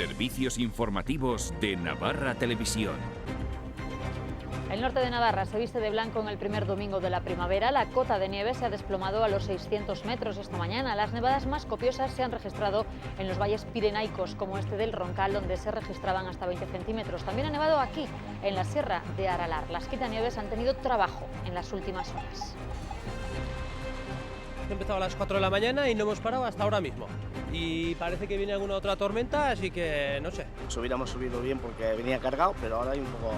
Servicios informativos de Navarra Televisión. El norte de Navarra se viste de blanco en el primer domingo de la primavera. La cota de nieve se ha desplomado a los 600 metros esta mañana. Las nevadas más copiosas se han registrado en los valles pirenaicos, como este del Roncal, donde se registraban hasta 20 centímetros. También ha nevado aquí, en la sierra de Aralar. Las quitanieves han tenido trabajo en las últimas horas. He empezado a las 4 de la mañana y no hemos parado hasta ahora mismo. Y parece que viene alguna otra tormenta, así que no sé. Hubiéramos subido bien porque venía cargado, pero ahora hay un poco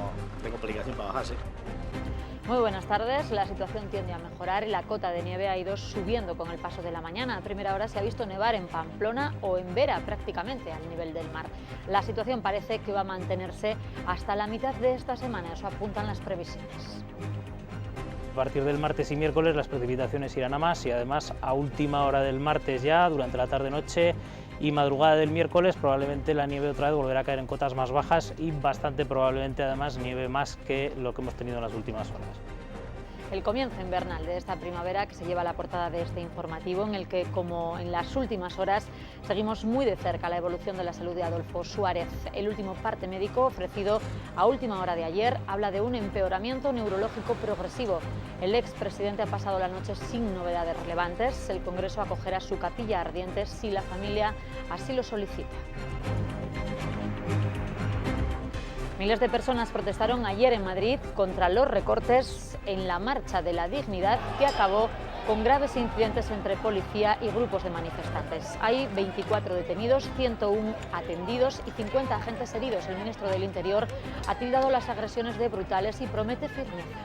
de complicación para bajarse. Muy buenas tardes. La situación tiende a mejorar y la cota de nieve ha ido subiendo con el paso de la mañana. A primera hora se ha visto nevar en Pamplona o en Vera, prácticamente al nivel del mar. La situación parece que va a mantenerse hasta la mitad de esta semana, eso apuntan las previsiones. A partir del martes y miércoles las precipitaciones irán a más y además a última hora del martes ya, durante la tarde-noche y madrugada del miércoles, probablemente la nieve otra vez volverá a caer en cotas más bajas y bastante probablemente además nieve más que lo que hemos tenido en las últimas horas. El comienzo invernal de esta primavera que se lleva a la portada de este informativo, en el que, como en las últimas horas, seguimos muy de cerca la evolución de la salud de Adolfo Suárez. El último parte médico ofrecido a última hora de ayer habla de un empeoramiento neurológico progresivo. El expresidente ha pasado la noche sin novedades relevantes. El Congreso acogerá su capilla ardiente si la familia así lo solicita. Miles de personas protestaron ayer en Madrid contra los recortes en la Marcha de la Dignidad, que acabó con graves incidentes entre policía y grupos de manifestantes. Hay 24 detenidos, 101 atendidos y 50 agentes heridos. El ministro del Interior ha tildado las agresiones de brutales y promete firmeza.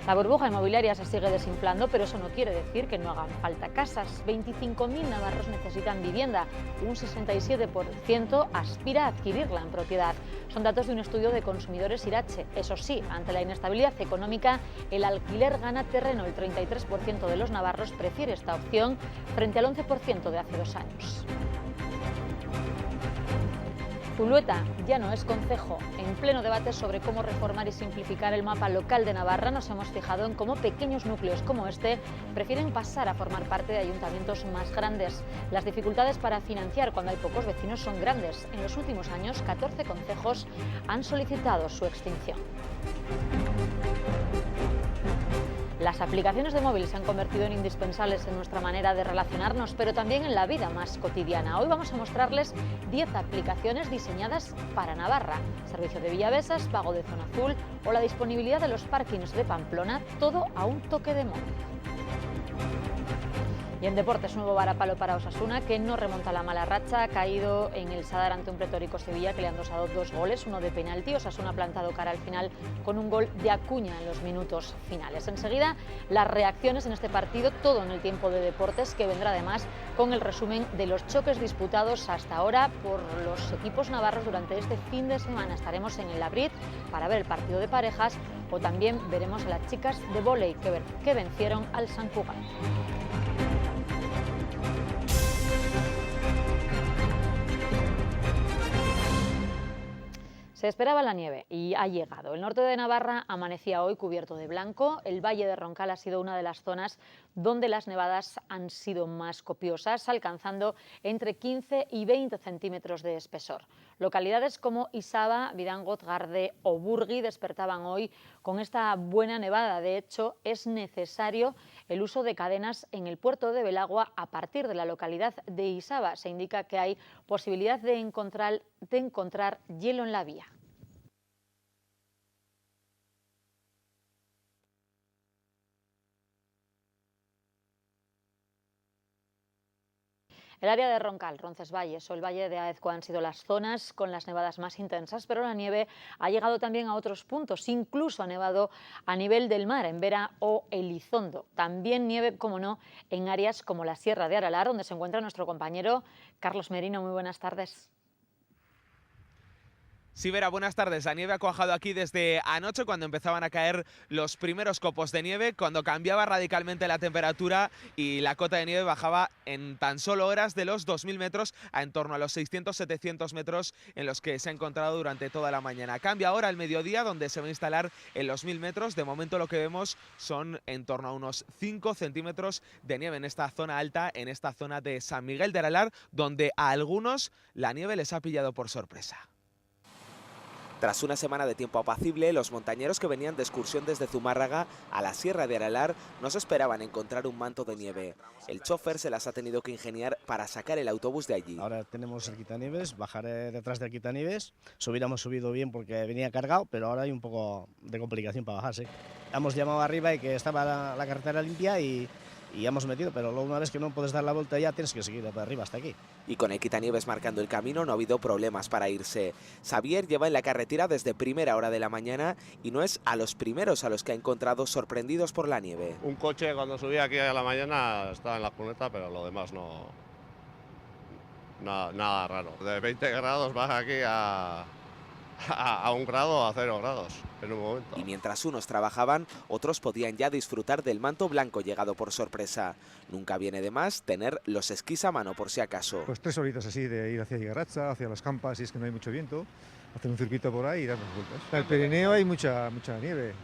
La burbuja inmobiliaria se sigue desinflando, pero eso no quiere decir que no hagan falta casas. 25.000 navarros necesitan vivienda, un 67% aspira a adquirirla en propiedad. Son datos de un estudio de Consumidores Irache. Eso sí, ante la inestabilidad económica, el alquiler gana terreno. El 33% de los navarros prefiere esta opción frente al 11% de hace 2 años. Zulueta ya no es concejo. En pleno debate sobre cómo reformar y simplificar el mapa local de Navarra, nos hemos fijado en cómo pequeños núcleos como este prefieren pasar a formar parte de ayuntamientos más grandes. Las dificultades para financiar cuando hay pocos vecinos son grandes. En los últimos años, 14 concejos han solicitado su extinción. Las aplicaciones de móvil se han convertido en indispensables en nuestra manera de relacionarnos, pero también en la vida más cotidiana. Hoy vamos a mostrarles 10 aplicaciones diseñadas para Navarra. Servicio de Villavesas, pago de zona azul o la disponibilidad de los parkings de Pamplona, todo a un toque de móvil. Y en deportes, nuevo varapalo para Osasuna, que no remonta la mala racha. Ha caído en el Sadar ante un pletórico Sevilla, que le han dosado 2 goles, uno de penalti. Osasuna ha plantado cara al final con un gol de Acuña en los minutos finales. Enseguida, las reacciones en este partido, todo en el tiempo de deportes, que vendrá además con el resumen de los choques disputados hasta ahora por los equipos navarros durante este fin de semana. Estaremos en el Labrit para ver el partido de parejas o también veremos a las chicas de vóley que vencieron al Sant Cugat. Se esperaba la nieve y ha llegado. El norte de Navarra amanecía hoy cubierto de blanco. El Valle de Roncal ha sido una de las zonas donde las nevadas han sido más copiosas, alcanzando entre 15 y 20 centímetros de espesor. Localidades como Isaba, Vidangot, Garde o Burgui despertaban hoy con esta buena nevada. De hecho, es necesario el uso de cadenas en el puerto de Belagua a partir de la localidad de Isaba. Se indica que hay posibilidad de encontrar hielo en la vía. El área de Roncal, Roncesvalles o el Valle de Aezco han sido las zonas con las nevadas más intensas, pero la nieve ha llegado también a otros puntos. Incluso ha nevado a nivel del mar, en Vera o Elizondo. También nieve, como no, en áreas como la Sierra de Aralar, donde se encuentra nuestro compañero Carlos Merino. Muy buenas tardes. Sí, Vera, buenas tardes. La nieve ha cuajado aquí desde anoche cuando empezaban a caer los primeros copos de nieve, cuando cambiaba radicalmente la temperatura y la cota de nieve bajaba en tan solo horas de los 2.000 metros a en torno a los 600-700 metros en los que se ha encontrado durante toda la mañana. Cambia ahora al mediodía, donde se va a instalar en los 1.000 metros. De momento lo que vemos son en torno a unos 5 centímetros de nieve en esta zona alta, en esta zona de San Miguel de Aralar, donde a algunos la nieve les ha pillado por sorpresa. Tras una semana de tiempo apacible, los montañeros que venían de excursión desde Zumárraga a la Sierra de Aralar no se esperaban encontrar un manto de nieve. El chofer se las ha tenido que ingeniar para sacar el autobús de allí. Ahora tenemos el quitanieves, bajaré detrás del quitanieves. Hubiéramos subido bien porque venía cargado, pero ahora hay un poco de complicación para bajarse. Hemos llamado arriba y que estaba la carretera limpia y hemos metido, pero luego una vez que no puedes dar la vuelta ya tienes que seguir para arriba hasta aquí. Y con el quitanieves marcando el camino no ha habido problemas para irse. Xavier lleva en la carretera desde primera hora de la mañana y no es a los primeros a los que ha encontrado sorprendidos por la nieve. Un coche cuando subía aquí a la mañana estaba en la cuneta, pero lo demás no... Nada raro. De 20 grados baja aquí a 1 grado o a 0 grados en un momento. Y mientras unos trabajaban, otros podían ya disfrutar del manto blanco llegado por sorpresa. Nunca viene de más tener los esquís a mano por si acaso. Pues 3 horitas así de ir hacia Igarratza, hacia las Campas, si es que no hay mucho viento, hacer un circuito por ahí y dar unas vueltas. En el Pirineo hay mucha nieve.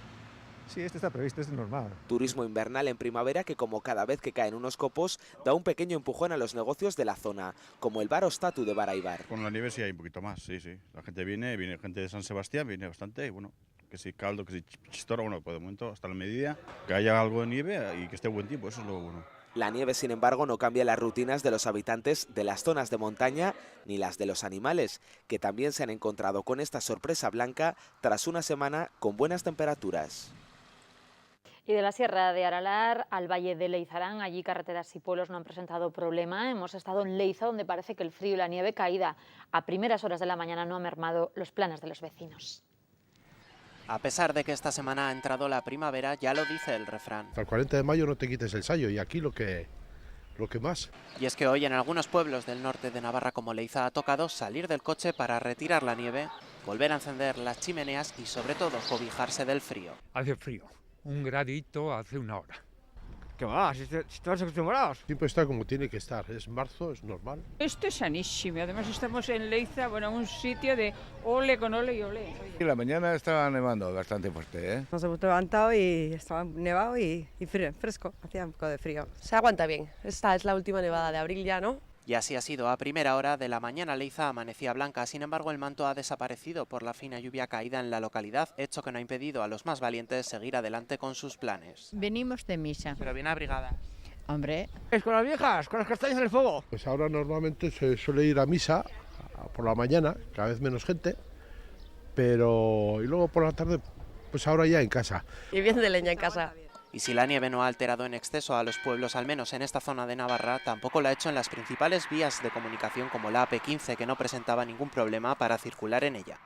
Sí, este está previsto, este es normal. Turismo invernal en primavera que, como cada vez que caen unos copos, da un pequeño empujón a los negocios de la zona, como el bar Ostatu de Baraibar. Con la nieve sí hay un poquito más, sí. La gente viene gente de San Sebastián, viene bastante, y bueno, que si caldo, que si chistorra, bueno, pues de momento hasta la medida, que haya algo de nieve y que esté buen tiempo, eso es lo bueno. La nieve, sin embargo, no cambia las rutinas de los habitantes de las zonas de montaña ni las de los animales, que también se han encontrado con esta sorpresa blanca tras una semana con buenas temperaturas. Y de la Sierra de Aralar al Valle de Leizarán, allí carreteras y pueblos no han presentado problema. Hemos estado en Leiza, donde parece que el frío y la nieve caída a primeras horas de la mañana no ha mermado los planes de los vecinos. A pesar de que esta semana ha entrado la primavera, ya lo dice el refrán. Hasta el 40 de mayo no te quites el sayo, y aquí lo que más. Y es que hoy en algunos pueblos del norte de Navarra como Leiza ha tocado salir del coche para retirar la nieve, volver a encender las chimeneas y sobre todo cobijarse del frío. Hace frío. 1 gradito hace 1 hora. ¿Qué va? Si estás acostumbrados. Siempre está como tiene que estar, es marzo, es normal. Esto es sanísimo, además estamos en Leiza, bueno, un sitio de ole con ole y ole. Y la mañana estaba nevando bastante fuerte, ¿eh? Nos hemos levantado y estaba nevado y fresco, hacía un poco de frío. Se aguanta bien, esta es la última nevada de abril ya, ¿no? Y así ha sido. A primera hora de la mañana Leiza amanecía blanca, sin embargo el manto ha desaparecido por la fina lluvia caída en la localidad, hecho que no ha impedido a los más valientes seguir adelante con sus planes. Venimos de misa. Pero bien abrigada. Hombre. Es con las viejas, con las castañas en el fuego. Pues ahora normalmente se suele ir a misa por la mañana, cada vez menos gente, pero y luego por la tarde, pues ahora ya en casa. Y bien de leña en casa. Y si la nieve no ha alterado en exceso a los pueblos, al menos en esta zona de Navarra, tampoco lo ha hecho en las principales vías de comunicación como la AP15, que no presentaba ningún problema para circular en ella.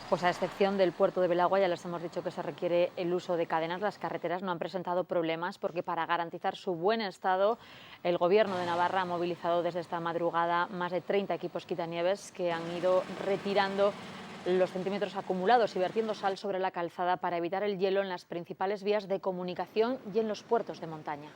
Pues a excepción del puerto de Belagua, ya les hemos dicho que se requiere el uso de cadenas. Las carreteras no han presentado problemas porque para garantizar su buen estado, el Gobierno de Navarra ha movilizado desde esta madrugada más de 30 equipos quitanieves que han ido retirando los centímetros acumulados y vertiendo sal sobre la calzada para evitar el hielo en las principales vías de comunicación y en los puertos de montaña.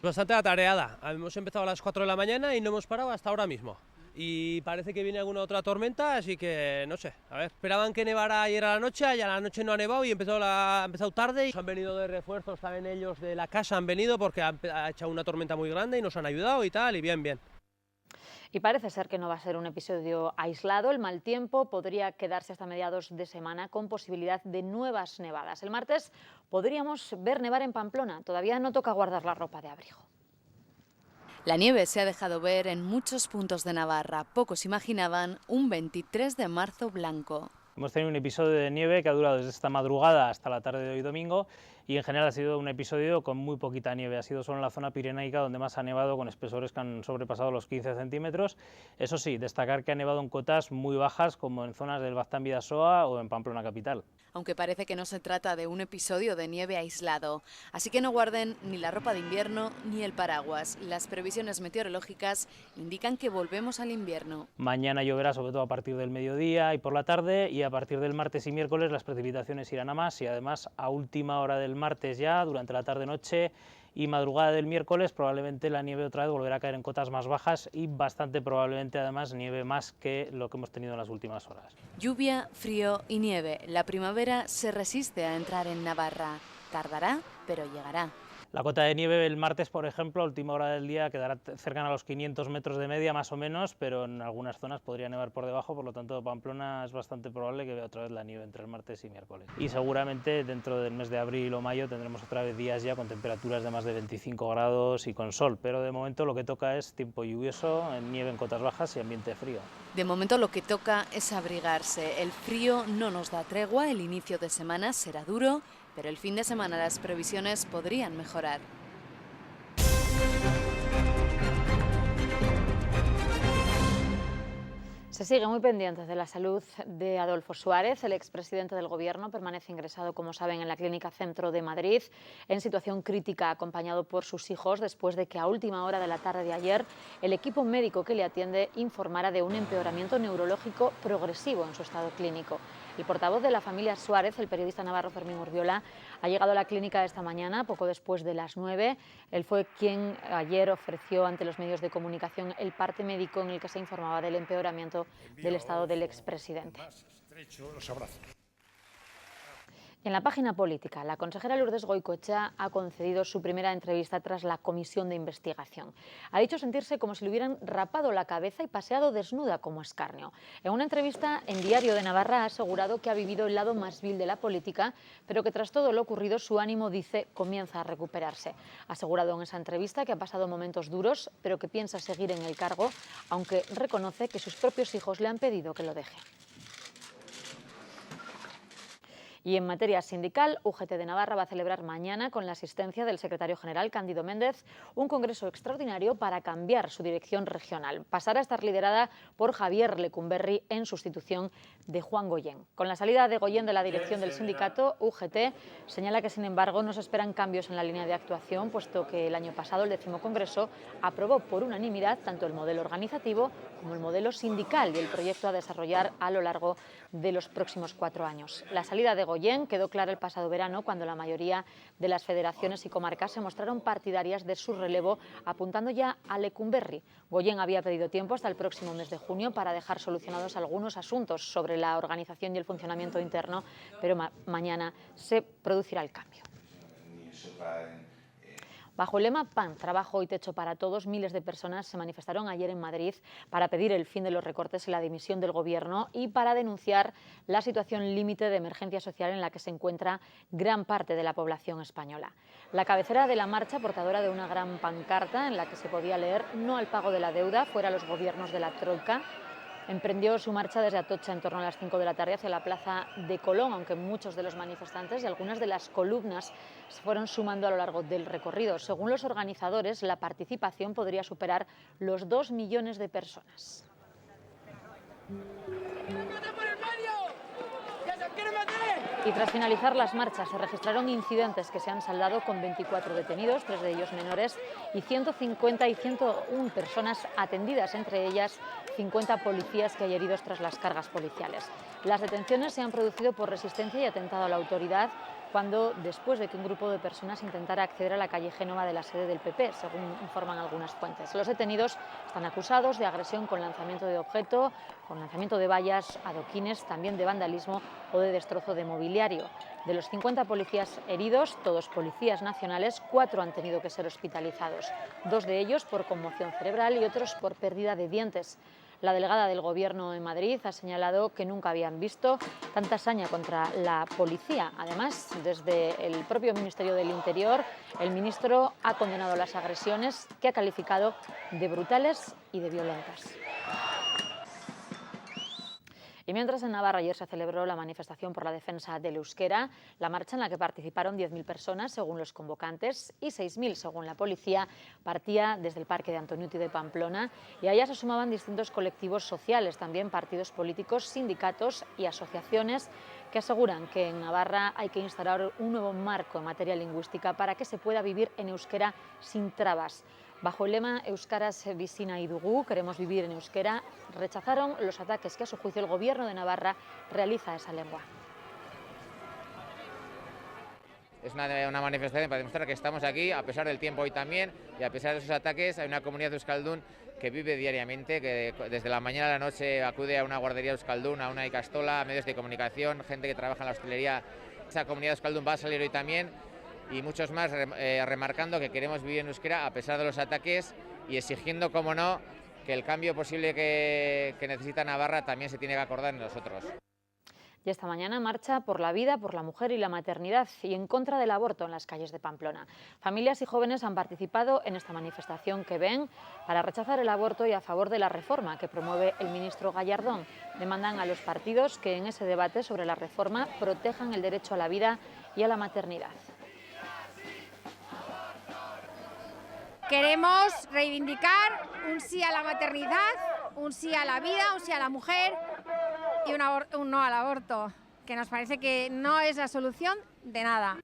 Bastante atareada. Hemos empezado a las 4 de la mañana y no hemos parado hasta ahora mismo. Y parece que viene alguna otra tormenta, así que no sé. A ver, esperaban que nevara ayer a la noche, ya a la noche no ha nevado y ha empezado tarde. Han venido de refuerzos también ellos de la casa, han venido porque ha echado una tormenta muy grande y nos han ayudado y tal, y bien. Y parece ser que no va a ser un episodio aislado. El mal tiempo podría quedarse hasta mediados de semana con posibilidad de nuevas nevadas. El martes podríamos ver nevar en Pamplona. Todavía no toca guardar la ropa de abrigo. La nieve se ha dejado ver en muchos puntos de Navarra. Pocos imaginaban un 23 de marzo blanco. Hemos tenido un episodio de nieve que ha durado desde esta madrugada hasta la tarde de hoy domingo y en general ha sido un episodio con muy poquita nieve, ha sido solo en la zona pirenaica donde más ha nevado, con espesores que han sobrepasado los 15 centímetros. Eso sí, destacar que ha nevado en cotas muy bajas como en zonas del Baztán Bidasoa o en Pamplona capital. Aunque parece que no se trata de un episodio de nieve aislado, así que no guarden ni la ropa de invierno ni el paraguas. Las previsiones meteorológicas indican que volvemos al invierno. Mañana lloverá sobre todo a partir del mediodía y por la tarde, y a partir del martes y miércoles las precipitaciones irán a más, y además a última hora del martes ya, durante la tarde-noche y madrugada del miércoles, probablemente la nieve otra vez volverá a caer en cotas más bajas y bastante probablemente además nieve más que lo que hemos tenido en las últimas horas. Lluvia, frío y nieve. La primavera se resiste a entrar en Navarra. Tardará, pero llegará. La cota de nieve el martes, por ejemplo, a última hora del día quedará cercana a los 500 metros de media más o menos, pero en algunas zonas podría nevar por debajo, por lo tanto Pamplona es bastante probable que vea otra vez la nieve entre el martes y miércoles. Y seguramente dentro del mes de abril o mayo tendremos otra vez días ya con temperaturas de más de 25 grados y con sol, pero de momento lo que toca es tiempo lluvioso, nieve en cotas bajas y ambiente frío. De momento lo que toca es abrigarse. El frío no nos da tregua, el inicio de semana será duro, pero el fin de semana las previsiones podrían mejorar. Se sigue muy pendiente de la salud de Adolfo Suárez. El expresidente del Gobierno permanece ingresado, como saben, en la Clínica Centro de Madrid, en situación crítica, acompañado por sus hijos, después de que a última hora de la tarde de ayer el equipo médico que le atiende informara de un empeoramiento neurológico progresivo en su estado clínico. El portavoz de la familia Suárez, el periodista navarro Fermín Urbiola, ha llegado a la clínica esta mañana, poco después de las 9. Él fue quien ayer ofreció ante los medios de comunicación el parte médico en el que se informaba del empeoramiento del estado del expresidente. En la página política, la consejera Lourdes Goicoechea ha concedido su primera entrevista tras la comisión de investigación. Ha dicho sentirse como si le hubieran rapado la cabeza y paseado desnuda como escarnio. En una entrevista en Diario de Navarra ha asegurado que ha vivido el lado más vil de la política, pero que tras todo lo ocurrido su ánimo, dice, comienza a recuperarse. Ha asegurado en esa entrevista que ha pasado momentos duros, pero que piensa seguir en el cargo, aunque reconoce que sus propios hijos le han pedido que lo deje. Y en materia sindical, UGT de Navarra va a celebrar mañana, con la asistencia del secretario general Cándido Méndez, un congreso extraordinario para cambiar su dirección regional. Pasará a estar liderada por Javier Lecumberri en sustitución de Juan Goyén. Con la salida de Goyén de la dirección del sindicato, UGT señala que, sin embargo, no se esperan cambios en la línea de actuación, puesto que el año pasado el 10º Congreso aprobó por unanimidad tanto el modelo organizativo como el modelo sindical y el proyecto a desarrollar a lo largo de los próximos 4 años. La salida de Goyén quedó clara el pasado verano, cuando la mayoría de las federaciones y comarcas se mostraron partidarias de su relevo, apuntando ya a Lecumberri. Goyén había pedido tiempo hasta el próximo mes de junio para dejar solucionados algunos asuntos sobre la organización y el funcionamiento interno, pero mañana se producirá el cambio. Bajo el lema PAN, trabajo y techo para todos, miles de personas se manifestaron ayer en Madrid para pedir el fin de los recortes y la dimisión del Gobierno y para denunciar la situación límite de emergencia social en la que se encuentra gran parte de la población española. La cabecera de la marcha, portadora de una gran pancarta en la que se podía leer "No al pago de la deuda, fuera los gobiernos de la Troika", emprendió su marcha desde Atocha en torno a las 5 de la tarde hacia la plaza de Colón, aunque muchos de los manifestantes y algunas de las columnas se fueron sumando a lo largo del recorrido. Según los organizadores, la participación podría superar los 2 millones de personas. Y tras finalizar las marchas se registraron incidentes que se han saldado con 24 detenidos, 3 de ellos menores, y 150 y 101 personas atendidas, entre ellas 50 policías que hay heridos tras las cargas policiales. Las detenciones se han producido por resistencia y atentado a la autoridad, cuando después de que un grupo de personas intentara acceder a la calle Génova de la sede del PP, según informan algunas fuentes. Los detenidos están acusados de agresión con lanzamiento de objeto, con lanzamiento de vallas, adoquines, también de vandalismo o de destrozo de mobiliario. De los 50 policías heridos, todos policías nacionales, 4 han tenido que ser hospitalizados, 2 de ellos por conmoción cerebral y otros por pérdida de dientes. La delegada del Gobierno en Madrid ha señalado que nunca habían visto tanta hazaña contra la policía. Además, desde el propio Ministerio del Interior, el ministro ha condenado las agresiones, que ha calificado de brutales y de violentas. Y mientras en Navarra ayer se celebró la manifestación por la defensa del euskera, la marcha en la que participaron 10.000 personas según los convocantes y 6.000 según la policía, partía desde el Parque de Antoniuti de Pamplona, y a ella se sumaban distintos colectivos sociales, también partidos políticos, sindicatos y asociaciones que aseguran que en Navarra hay que instaurar un nuevo marco en materia lingüística para que se pueda vivir en euskera sin trabas. Bajo el lema Euskaraz bizi nahi dugu, queremos vivir en euskera, rechazaron los ataques que a su juicio el Gobierno de Navarra realiza a esa lengua. Es una manifestación para demostrar que estamos aquí, a pesar del tiempo hoy también, y a pesar de esos ataques. Hay una comunidad de euskaldun que vive diariamente, que desde la mañana a la noche acude a una guardería euskaldun, a una ikastola, a medios de comunicación, gente que trabaja en la hostelería. Esa comunidad euskaldun va a salir hoy también, y muchos más remarcando que queremos vivir en euskera a pesar de los ataques y exigiendo, como no, que el cambio posible que necesita Navarra también se tiene que acordar en nosotros. Y esta mañana marcha por la vida, por la mujer y la maternidad y en contra del aborto en las calles de Pamplona. Familias y jóvenes han participado en esta manifestación que ven para rechazar el aborto y a favor de la reforma que promueve el ministro Gallardón. Demandan a los partidos que en ese debate sobre la reforma protejan el derecho a la vida y a la maternidad. Queremos reivindicar un sí a la maternidad, un sí a la vida, un sí a la mujer y un no al aborto, que nos parece que no es la solución de nada.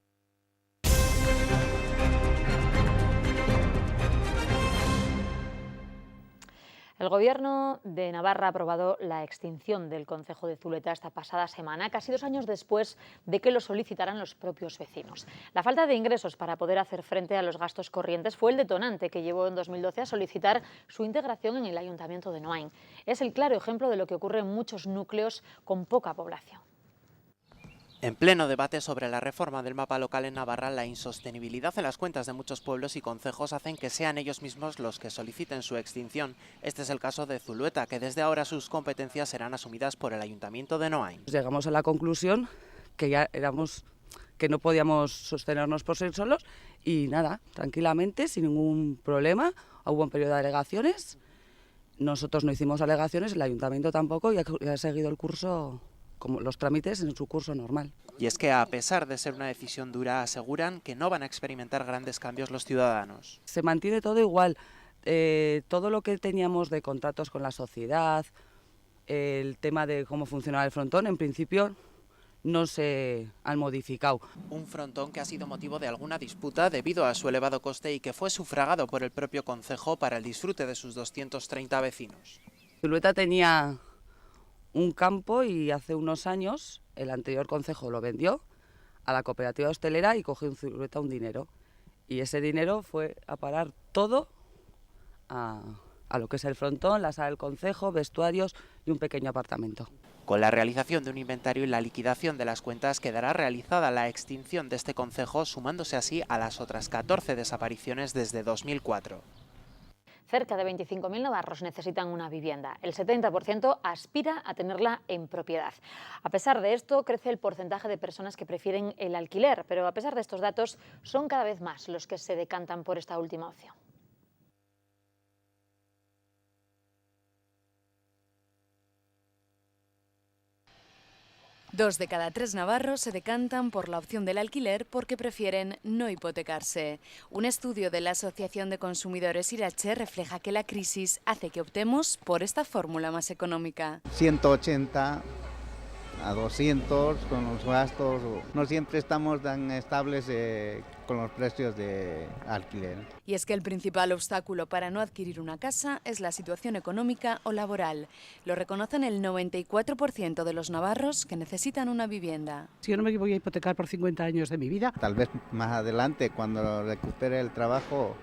El Gobierno de Navarra ha aprobado la extinción del concejo de Zuleta esta pasada semana, casi 2 años después de que lo solicitaran los propios vecinos. La falta de ingresos para poder hacer frente a los gastos corrientes fue el detonante que llevó en 2012 a solicitar su integración en el Ayuntamiento de Noain. Es el claro ejemplo de lo que ocurre en muchos núcleos con poca población. En pleno debate sobre la reforma del mapa local en Navarra, la insostenibilidad en las cuentas de muchos pueblos y concejos hacen que sean ellos mismos los que soliciten su extinción. Este es el caso de Zulueta, que desde ahora sus competencias serán asumidas por el Ayuntamiento de Noain. Llegamos a la conclusión que que no podíamos sostenernos por ser solos y nada, tranquilamente, sin ningún problema. Hubo un periodo de alegaciones, nosotros no hicimos alegaciones, el Ayuntamiento tampoco y ha seguido el curso, como los trámites en su curso normal. Y es que a pesar de ser una decisión dura, aseguran que no van a experimentar grandes cambios los ciudadanos. Se mantiene todo igual, todo lo que teníamos de contratos con la sociedad, el tema de cómo funcionaba el frontón, en principio no se han modificado. Un frontón que ha sido motivo de alguna disputa debido a su elevado coste y que fue sufragado por el propio concejo para el disfrute de sus 230 vecinos. Zulueta tenía un campo y hace unos años el anterior concejo lo vendió a la cooperativa hostelera y cogió en Zulueta un dinero. Y ese dinero fue a parar todo a lo que es el frontón, la sala del concejo, vestuarios y un pequeño apartamento. Con la realización de un inventario y la liquidación de las cuentas quedará realizada la extinción de este concejo, sumándose así a las otras 14 desapariciones desde 2004. Cerca de 25.000 navarros necesitan una vivienda. El 70% aspira a tenerla en propiedad. A pesar de esto, crece el porcentaje de personas que prefieren el alquiler, pero a pesar de estos datos, son cada vez más los que se decantan por esta última opción. 2 de cada 3 navarros se decantan por la opción del alquiler porque prefieren no hipotecarse. Un estudio de la Asociación de Consumidores Irache refleja que la crisis hace que optemos por esta fórmula más económica. 180 a 200 con los gastos, no siempre estamos tan estables con los precios de alquiler. Y es que el principal obstáculo para no adquirir una casa es la situación económica o laboral. Lo reconocen el 94% de los navarros que necesitan una vivienda. Si yo no me voy a hipotecar por 50 años de mi vida. Tal vez más adelante, cuando recupere el trabajo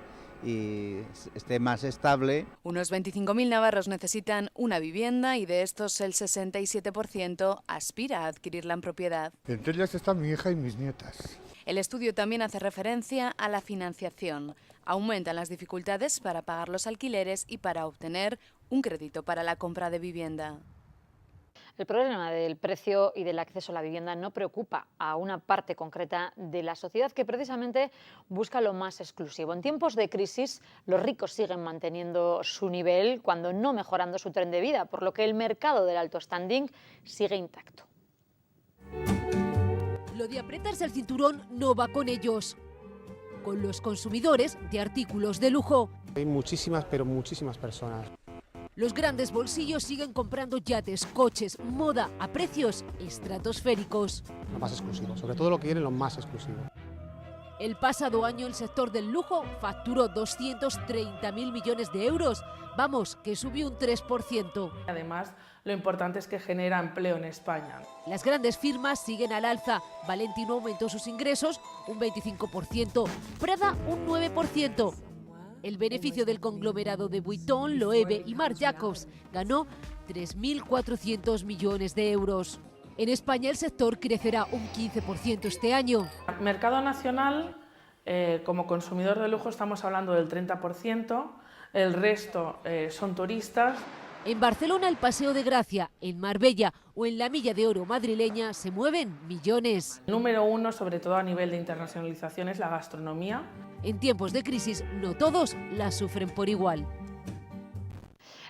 y esté más estable. Unos 25.000 navarros necesitan una vivienda y de estos el 67% aspira a adquirirla en propiedad. Entre ellas están mi hija y mis nietas. El estudio también hace referencia a la financiación. Aumentan las dificultades para pagar los alquileres y para obtener un crédito para la compra de vivienda. El problema del precio y del acceso a la vivienda no preocupa a una parte concreta de la sociedad que precisamente busca lo más exclusivo. En tiempos de crisis, los ricos siguen manteniendo su nivel, cuando no mejorando su tren de vida, por lo que el mercado del alto standing sigue intacto. Lo de apretarse el cinturón no va con ellos, con los consumidores de artículos de lujo. Hay muchísimas, pero muchísimas personas. Los grandes bolsillos siguen comprando yates, coches, moda a precios estratosféricos. Lo más exclusivo, sobre todo lo que quieren lo más exclusivo. El pasado año el sector del lujo facturó 230.000 millones de euros. Vamos, que subió un 3%. Además, lo importante es que genera empleo en España. Las grandes firmas siguen al alza. Valentino aumentó sus ingresos un 25%, Prada un 9%. El beneficio del conglomerado de Vuitton, Loewe y Marc Jacobs ganó 3.400 millones de euros. En España el sector crecerá un 15% este año. Mercado nacional, como consumidor de lujo estamos hablando del 30%, el resto son turistas. En Barcelona, el Paseo de Gracia, en Marbella o en la Milla de Oro madrileña se mueven millones. Número uno, sobre todo a nivel de internacionalización, es la gastronomía. En tiempos de crisis, no todos la sufren por igual.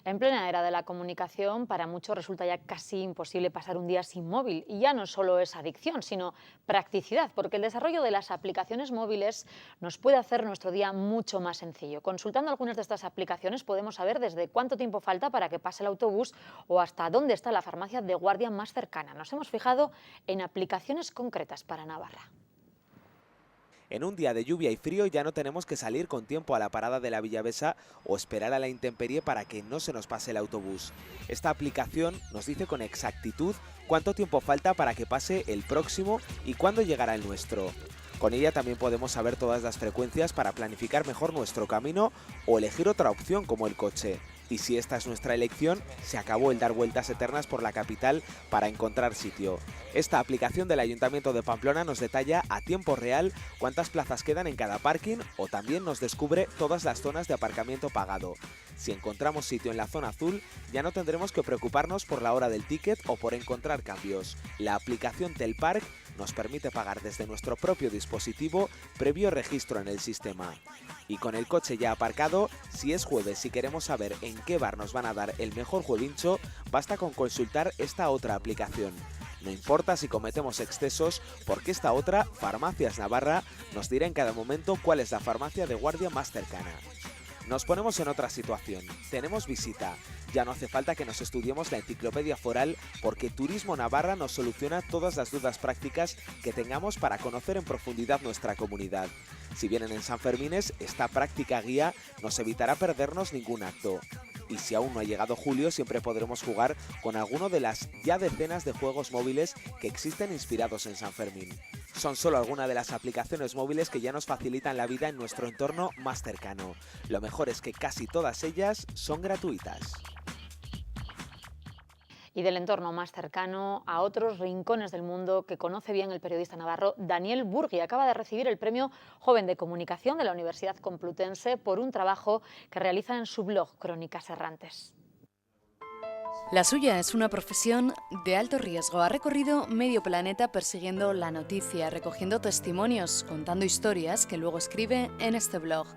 En plena era de la comunicación, para muchos resulta ya casi imposible pasar un día sin móvil. Y ya no solo es adicción, sino practicidad, porque el desarrollo de las aplicaciones móviles nos puede hacer nuestro día mucho más sencillo. Consultando algunas de estas aplicaciones podemos saber desde cuánto tiempo falta para que pase el autobús o hasta dónde está la farmacia de guardia más cercana. Nos hemos fijado en aplicaciones concretas para Navarra. En un día de lluvia y frío ya no tenemos que salir con tiempo a la parada de la Villavesa o esperar a la intemperie para que no se nos pase el autobús. Esta aplicación nos dice con exactitud cuánto tiempo falta para que pase el próximo y cuándo llegará el nuestro. Con ella también podemos saber todas las frecuencias para planificar mejor nuestro camino o elegir otra opción como el coche. Y si esta es nuestra elección, se acabó el dar vueltas eternas por la capital para encontrar sitio. Esta aplicación del Ayuntamiento de Pamplona nos detalla a tiempo real cuántas plazas quedan en cada parking o también nos descubre todas las zonas de aparcamiento pagado. Si encontramos sitio en la zona azul, ya no tendremos que preocuparnos por la hora del ticket o por encontrar cambios. La aplicación Telpark nos permite pagar desde nuestro propio dispositivo previo registro en el sistema. Y con el coche ya aparcado, si es jueves y queremos saber en qué bar nos van a dar el mejor huevincho, basta con consultar esta otra aplicación. No importa si cometemos excesos, porque esta otra, Farmacias Navarra, nos dirá en cada momento cuál es la farmacia de guardia más cercana. Nos ponemos en otra situación. Tenemos visita. Ya no hace falta que nos estudiemos la enciclopedia foral porque Turismo Navarra nos soluciona todas las dudas prácticas que tengamos para conocer en profundidad nuestra comunidad. Si vienen en Sanfermines, esta práctica guía nos evitará perdernos ningún acto. Y si aún no ha llegado julio, siempre podremos jugar con alguno de las ya decenas de juegos móviles que existen inspirados en San Fermín. Son solo algunas de las aplicaciones móviles que ya nos facilitan la vida en nuestro entorno más cercano. Lo mejor es que casi todas ellas son gratuitas. Y del entorno más cercano a otros rincones del mundo que conoce bien el periodista navarro Daniel Burgui. Acaba de recibir el Premio Joven de Comunicación de la Universidad Complutense por un trabajo que realiza en su blog Crónicas Errantes. La suya es una profesión de alto riesgo. Ha recorrido medio planeta persiguiendo la noticia, recogiendo testimonios, contando historias que luego escribe en este blog.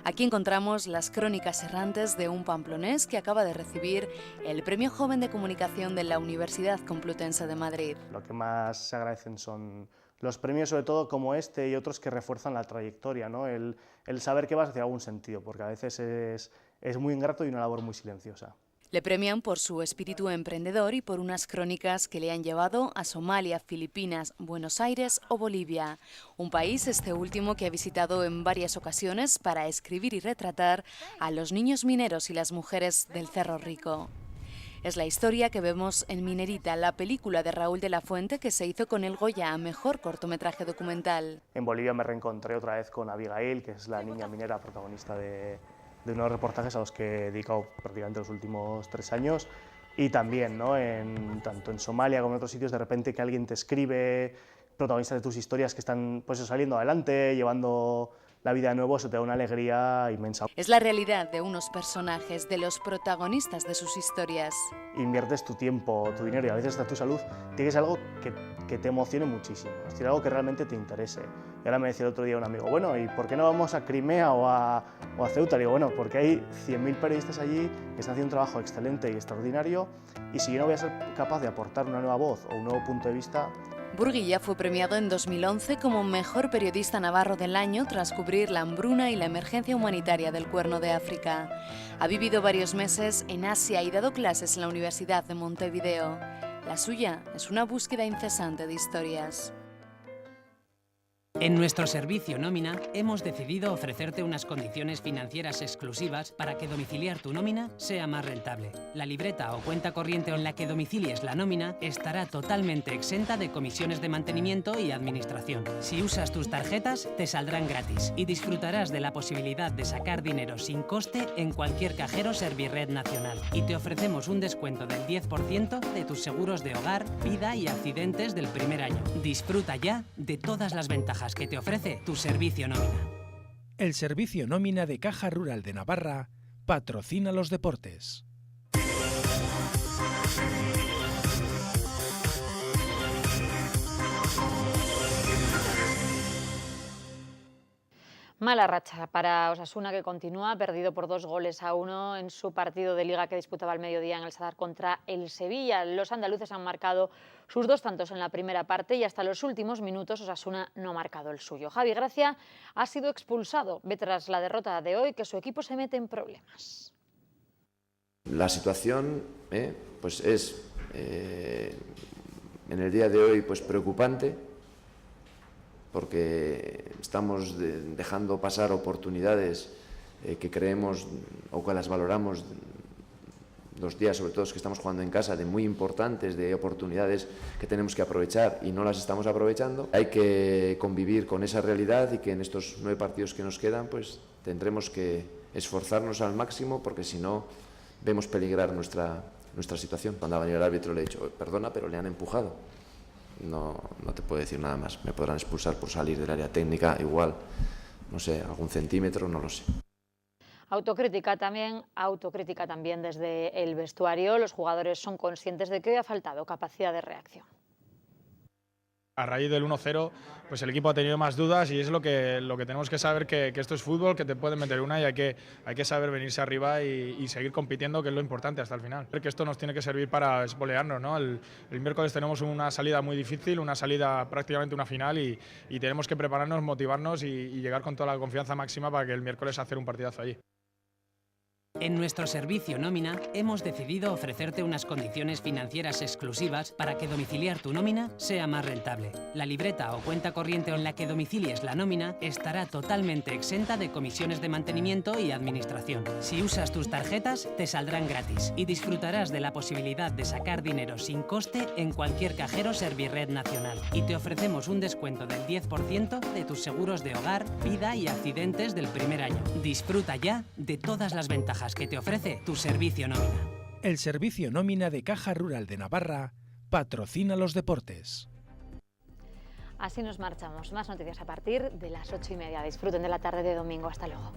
Aquí encontramos las crónicas errantes de un pamplonés que acaba de recibir el Premio Joven de Comunicación de la Universidad Complutense de Madrid. Lo que más se agradecen son los premios, sobre todo como este y otros que refuerzan la trayectoria, ¿no? El saber que vas hacia algún sentido, porque a veces es muy ingrato y una labor muy silenciosa. Le premian por su espíritu emprendedor y por unas crónicas que le han llevado a Somalia, Filipinas, Buenos Aires o Bolivia. Un país, este último, que ha visitado en varias ocasiones para escribir y retratar a los niños mineros y las mujeres del Cerro Rico. Es la historia que vemos en Minerita, la película de Raúl de la Fuente que se hizo con el Goya a Mejor Cortometraje Documental. En Bolivia me reencontré otra vez con Abigail, que es la niña minera protagonista de unos reportajes a los que he dedicado prácticamente los últimos 3 años, y también, ¿no? Tanto en Somalia como en otros sitios, de repente que alguien te escribe, protagonistas de tus historias que están pues saliendo adelante, llevando la vida de nuevo, eso te da una alegría inmensa. Es la realidad de unos personajes, de los protagonistas de sus historias. Inviertes tu tiempo, tu dinero y a veces hasta tu salud, tienes algo que te emocione muchísimo, es decir, algo que realmente te interese. Y ahora me decía el otro día un amigo, bueno, ¿y por qué no vamos a Crimea o a Ceuta? Digo, bueno, porque hay 100.000 periodistas allí que están haciendo un trabajo excelente y extraordinario, y si yo no voy a ser capaz de aportar una nueva voz o un nuevo punto de vista... Burguilla fue premiado en 2011 como mejor periodista navarro del año tras cubrir la hambruna y la emergencia humanitaria del Cuerno de África. Ha vivido varios meses en Asia y dado clases en la Universidad de Montevideo. La suya es una búsqueda incesante de historias. En nuestro servicio nómina hemos decidido ofrecerte unas condiciones financieras exclusivas para que domiciliar tu nómina sea más rentable. La libreta o cuenta corriente en la que domicilies la nómina estará totalmente exenta de comisiones de mantenimiento y administración. Si usas tus tarjetas, te saldrán gratis y disfrutarás de la posibilidad de sacar dinero sin coste en cualquier cajero Servirred nacional. Y te ofrecemos un descuento del 10% de tus seguros de hogar, vida y accidentes del primer año. Disfruta ya de todas las ventajas que te ofrece tu servicio nómina. El servicio nómina de Caja Rural de Navarra patrocina los deportes. Mala racha para Osasuna, que continúa perdido por 2-1 en su partido de Liga que disputaba al mediodía en el Sadar contra el Sevilla. Los andaluces han marcado sus 2 tantos en la primera parte y hasta los últimos minutos Osasuna no ha marcado el suyo. Javi Gracia ha sido expulsado. Ve tras la derrota de hoy que su equipo se mete en problemas. La situación pues es en el día de hoy pues preocupante, porque estamos dejando pasar oportunidades que creemos o que las valoramos los días, sobre todo los que estamos jugando en casa, de muy importantes, de oportunidades que tenemos que aprovechar y no las estamos aprovechando. Hay que convivir con esa realidad y que en estos 9 partidos que nos quedan pues tendremos que esforzarnos al máximo, porque si no vemos peligrar nuestra situación. Cuando va a venir el árbitro le he dicho, perdona, pero le han empujado. No te puedo decir nada más. Me podrán expulsar por salir del área técnica, igual, no sé, algún centímetro, no lo sé. Autocrítica también desde el vestuario. Los jugadores son conscientes de que hoy ha faltado capacidad de reacción. A raíz del 1-0, pues el equipo ha tenido más dudas y es lo que tenemos que saber, que esto es fútbol, que te pueden meter una y hay que saber venirse arriba y seguir compitiendo, que es lo importante hasta el final. Que esto nos tiene que servir para espolearnos, ¿no? El miércoles tenemos una salida muy difícil, una salida prácticamente una final y tenemos que prepararnos, motivarnos y llegar con toda la confianza máxima para que el miércoles hacer un partidazo allí. En nuestro servicio nómina hemos decidido ofrecerte unas condiciones financieras exclusivas para que domiciliar tu nómina sea más rentable. La libreta o cuenta corriente en la que domicilies la nómina estará totalmente exenta de comisiones de mantenimiento y administración. Si usas tus tarjetas, te saldrán gratis y disfrutarás de la posibilidad de sacar dinero sin coste en cualquier cajero Servirred nacional. Y te ofrecemos un descuento del 10% de tus seguros de hogar, vida y accidentes del primer año. Disfruta ya de todas las ventajas que te ofrece tu servicio nómina. El servicio nómina de Caja Rural de Navarra patrocina los deportes. Así nos marchamos. Más noticias a partir de las 8:30. Disfruten de la tarde de domingo. Hasta luego.